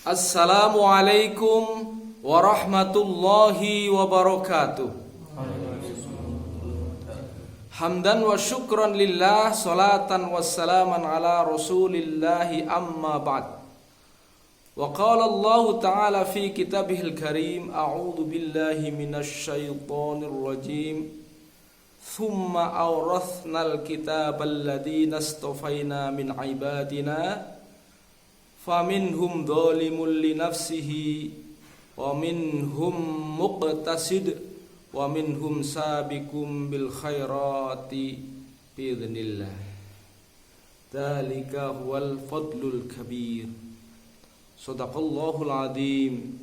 Assalamualaikum warahmatullahi wabarakatuh. Hamdan wa syukran lillah, salatan wassalaman ala rasulillahi, amma ba'd. Wa qala Allah ta'ala fi kitabihil karim, a'udhu billahi minasyaitonir rajim. Thumma awrathnal kitabal ladina astafayna min ibadina faminhum dhalimun li nafsihi wa minhum muqtasid wa minhum sabiqum bil khairati biidznillah. Dzalika huwal fadlul kabir. Shadaqallahul azim.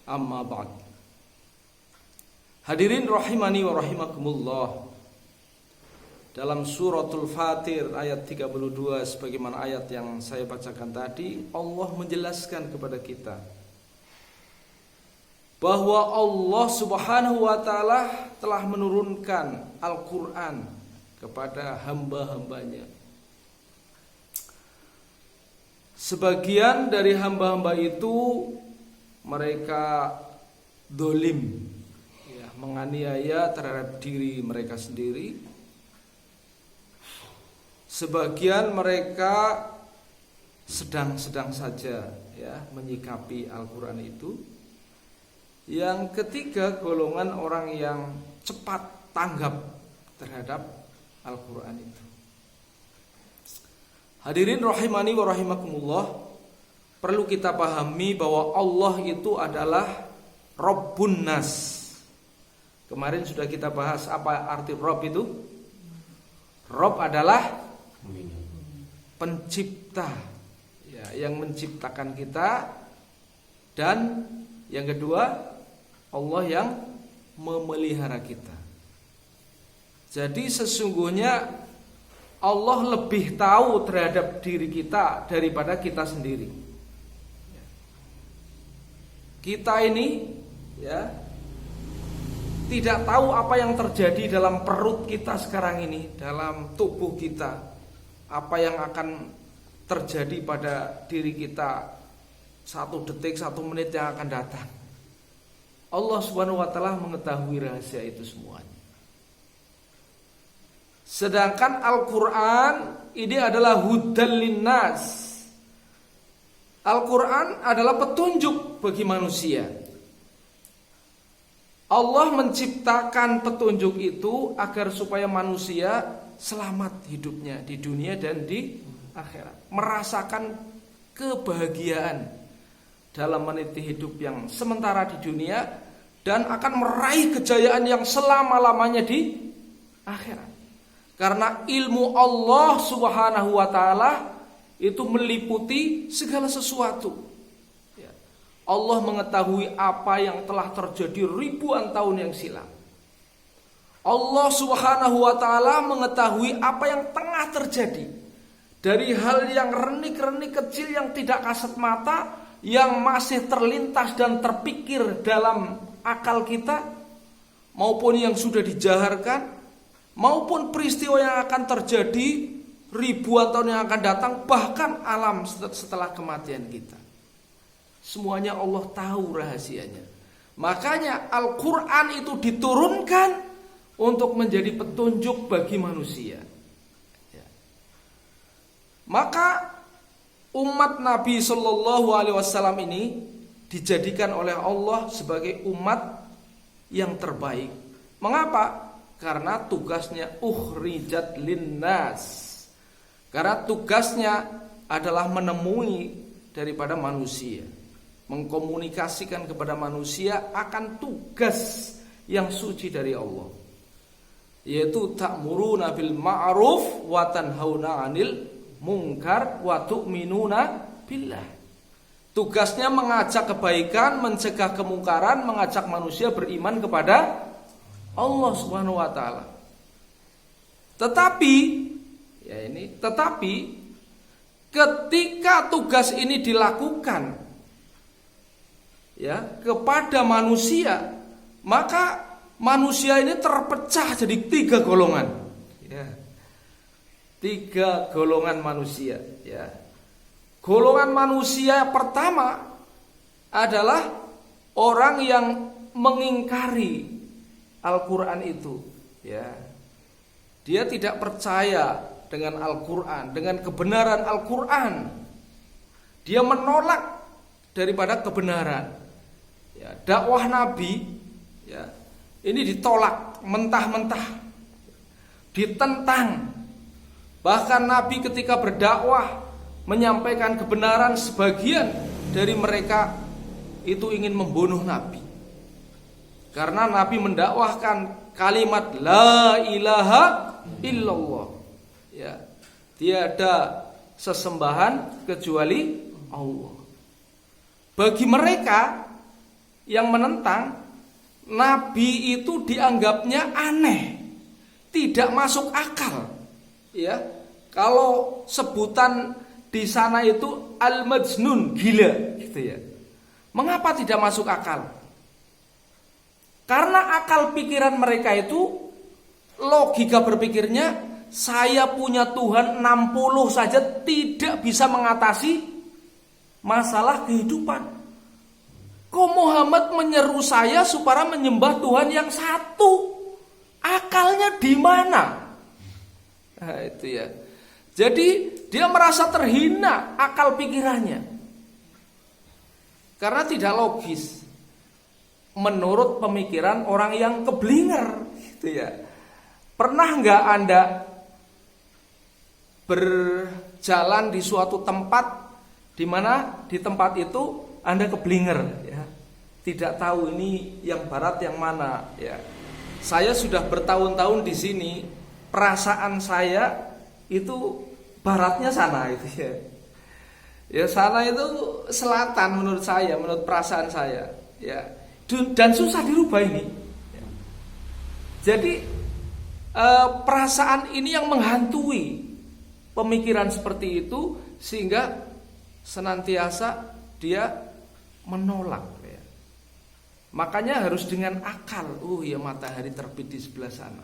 Amma ba'd. Hadirin rahimani wa rahimakumullah. Dalam suratul Fatir ayat 32 sebagaimana ayat yang saya bacakan tadi, Allah menjelaskan kepada kita bahwa Allah Subhanahu wa taala telah menurunkan Al-Qur'an kepada hamba-hambanya. Sebagian dari hamba-hamba itu mereka dolim, menganiaya terhadap diri mereka sendiri. Sebagian mereka sedang-sedang saja menyikapi Al-Quran itu. Yang ketiga, golongan orang yang cepat tanggap terhadap Al-Quran itu. Hadirin rahimani wa rahimakumullah, perlu kita pahami bahwa Allah itu adalah Rabbun Nas. Kemarin sudah kita bahas apa arti Rabb itu. Rabb adalah pencipta, yang menciptakan kita. Dan yang kedua, Allah yang memelihara kita. Jadi sesungguhnya Allah lebih tahu terhadap diri kita daripada kita sendiri. Kita ini tidak tahu apa yang terjadi dalam perut kita sekarang ini, dalam tubuh kita. Apa yang akan terjadi pada diri kita 1 detik, 1 menit yang akan datang. Allah Subhanahu wa taala mengetahui rahasia itu semuanya. Sedangkan Al-Quran ini adalah hudal linnas. Al-Quran adalah petunjuk bagi manusia. Allah menciptakan petunjuk itu agar supaya manusia selamat hidupnya di dunia dan di akhirat, merasakan kebahagiaan dalam meniti hidup yang sementara di dunia dan akan meraih kejayaan yang selama-lamanya di akhirat. Karena ilmu Allah Subhanahu wa taala itu meliputi segala sesuatu. Allah mengetahui apa yang telah terjadi ribuan tahun yang silam. Allah Subhanahu wa taala mengetahui apa yang tengah terjadi. Dari hal yang renik-renik kecil yang tidak kasat mata, yang masih terlintas dan terpikir dalam akal kita, maupun yang sudah dijaharkan, maupun peristiwa yang akan terjadi ribuan tahun yang akan datang, bahkan alam setelah kematian kita. Semuanya Allah tahu rahasianya. Makanya Al-Quran itu diturunkan untuk menjadi petunjuk bagi manusia. Maka umat Nabi Shallallahu Alaihi Wasallam ini dijadikan oleh Allah sebagai umat yang terbaik. Mengapa? Karena tugasnya ukhrijat linnas. Karena tugasnya adalah menemui daripada manusia, mengkomunikasikan kepada manusia akan tugas yang suci dari Allah, yaitu ta'muruna bil ma'ruf wa tanhauna 'anil munkar wa tu'minuna billah. Tugasnya mengajak kebaikan, mencegah kemungkaran, mengajak manusia beriman kepada Allah Subhanahu wa taala. Tetapi ketika tugas ini dilakukan kepada manusia, maka manusia ini terpecah jadi 3 golongan. 3 golongan manusia. Golongan manusia pertama adalah orang yang mengingkari Al-Quran itu, ya. Dia tidak percaya dengan Al-Quran, dengan kebenaran Al-Quran. Dia menolak daripada kebenaran. Ya, dakwah Nabi, ya, ini ditolak mentah-mentah, ditentang. Bahkan Nabi ketika berdakwah menyampaikan kebenaran, sebagian dari mereka itu ingin membunuh Nabi. Karena Nabi mendakwahkan kalimat la ilaha illallah. Ya, tiada sesembahan kecuali Allah. Bagi mereka yang menentang, Nabi itu dianggapnya aneh, tidak masuk akal. Ya, kalau sebutan di sana itu al-majnun, gila, gitu ya. Mengapa tidak masuk akal? Karena akal pikiran mereka itu, logika berpikirnya, saya punya Tuhan 60 saja tidak bisa mengatasi masalah kehidupan. Kok Muhammad menyeru saya supaya menyembah Tuhan yang satu? Akalnya di mana? Nah, itu ya. Jadi dia merasa terhina akal pikirannya. Karena tidak logis menurut pemikiran orang yang keblinger, gitu ya. Pernah nggak Anda berjalan di suatu tempat di mana di tempat itu Anda keblinger, ya, tidak tahu ini yang barat yang mana, ya. Saya sudah bertahun-tahun di sini, perasaan saya itu baratnya sana, itu ya. Ya, sana itu selatan menurut saya, menurut perasaan saya, ya. Dan susah dirubah ini. Jadi perasaan ini yang menghantui pemikiran seperti itu, sehingga senantiasa dia menolak, ya. Makanya harus dengan akal. Oh ya, matahari terbit di sebelah sana.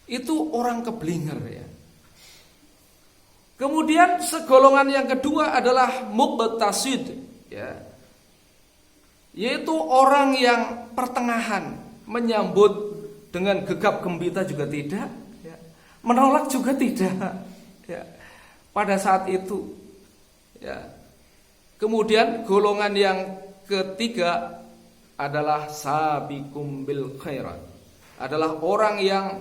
Itu orang keblinger, ya. Kemudian segolongan yang kedua adalah muqtasid, ya. Yaitu orang yang pertengahan, menyambut dengan gegap gembita juga tidak, ya. Menolak juga tidak, ya. Pada saat itu, ya. Kemudian golongan yang ketiga adalah sabiqum bil khairat, adalah orang yang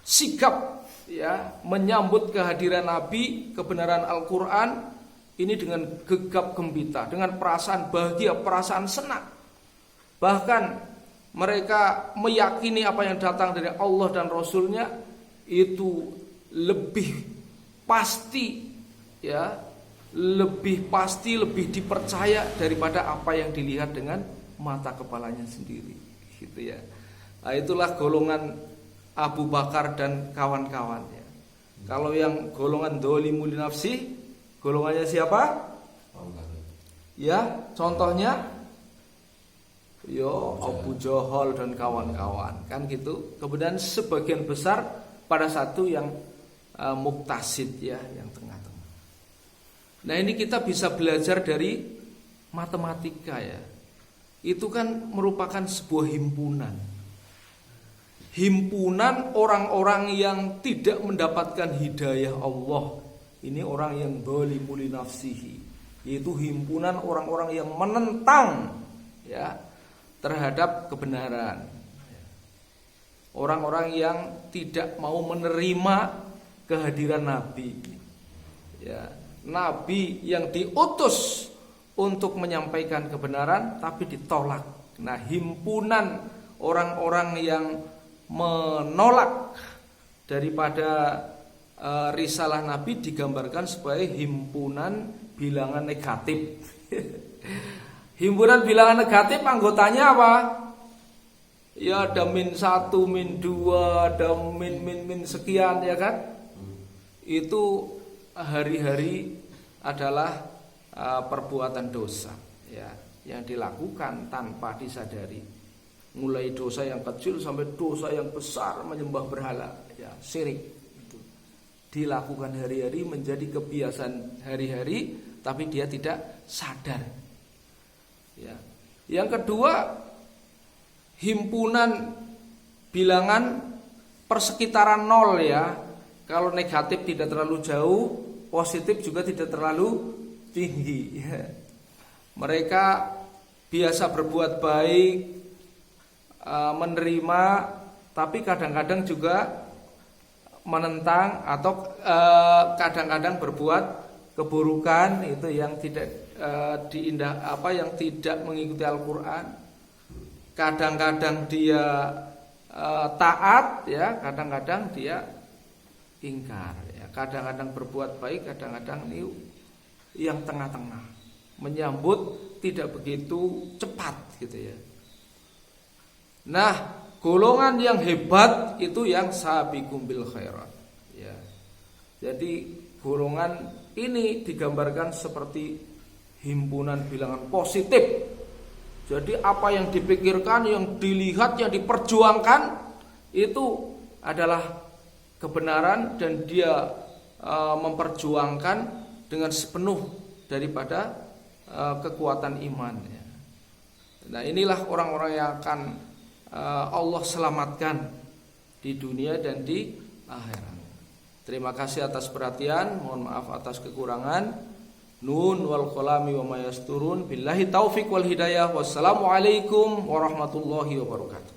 sigap, ya, menyambut kehadiran Nabi, kebenaran Al-Quran ini dengan gegap gembita, dengan perasaan bahagia, perasaan senang. Bahkan mereka meyakini apa yang datang dari Allah dan Rasulnya itu lebih pasti, ya, lebih pasti, lebih dipercaya daripada apa yang dilihat dengan mata kepalanya sendiri, gitu ya. Nah, itulah golongan Abu Bakar dan kawan-kawannya. Kalau yang golongan dolimul nafsi, golongannya siapa? Ya, contohnya yo Abu Jahal dan kawan-kawan, kan gitu. Kemudian sebagian besar pada satu yang muktasid, ya, yang tengah-tengah. Nah, ini kita bisa belajar dari matematika, ya. Itu kan merupakan sebuah himpunan. Himpunan orang-orang yang tidak mendapatkan hidayah Allah. Ini orang yang zalimul nafsihi, yaitu himpunan orang-orang yang menentang, ya, terhadap kebenaran. Orang-orang yang tidak mau menerima kehadiran Nabi, ya. Nabi yang diutus untuk menyampaikan kebenaran tapi ditolak. Nah, himpunan orang-orang yang menolak daripada risalah Nabi digambarkan sebagai himpunan bilangan negatif. Himpunan bilangan negatif anggotanya apa? Ya, ada -1, -2, ada min sekian, ya kan? Itu hari-hari adalah perbuatan dosa, ya, yang dilakukan tanpa disadari. Mulai dosa yang kecil sampai dosa yang besar, menyembah berhala, ya, syirik. Itu dilakukan hari-hari, menjadi kebiasaan hari-hari, tapi dia tidak sadar, Ya. Yang kedua, himpunan bilangan persekitaran 0 ya. Kalau negatif tidak terlalu jauh, positif juga tidak terlalu tinggi ya. Mereka biasa berbuat baik, menerima, tapi kadang-kadang juga menentang atau kadang-kadang berbuat keburukan, itu yang tidak yang tidak mengikuti Al-Qur'an. Kadang-kadang dia taat ya, kadang-kadang dia ingkar ya. Kadang-kadang berbuat baik, kadang-kadang ini yang tengah-tengah, menyambut tidak begitu cepat gitu ya. Nah, golongan yang hebat itu yang sabiqum bil khairat ya. Jadi golongan ini digambarkan seperti himpunan bilangan positif. Jadi apa yang dipikirkan, yang dilihat, yang diperjuangkan itu adalah kebenaran, dan dia memperjuangkan dengan sepenuh daripada kekuatan iman ya. Nah, inilah orang-orang yang akan Allah selamatkan di dunia dan di akhirat. Terima kasih atas perhatian, mohon maaf atas kekurangan. Nun wal qalami wa ma yasturun. Billahi taufik wal hidayah. Wassalamualaikum warahmatullahi wabarakatuh.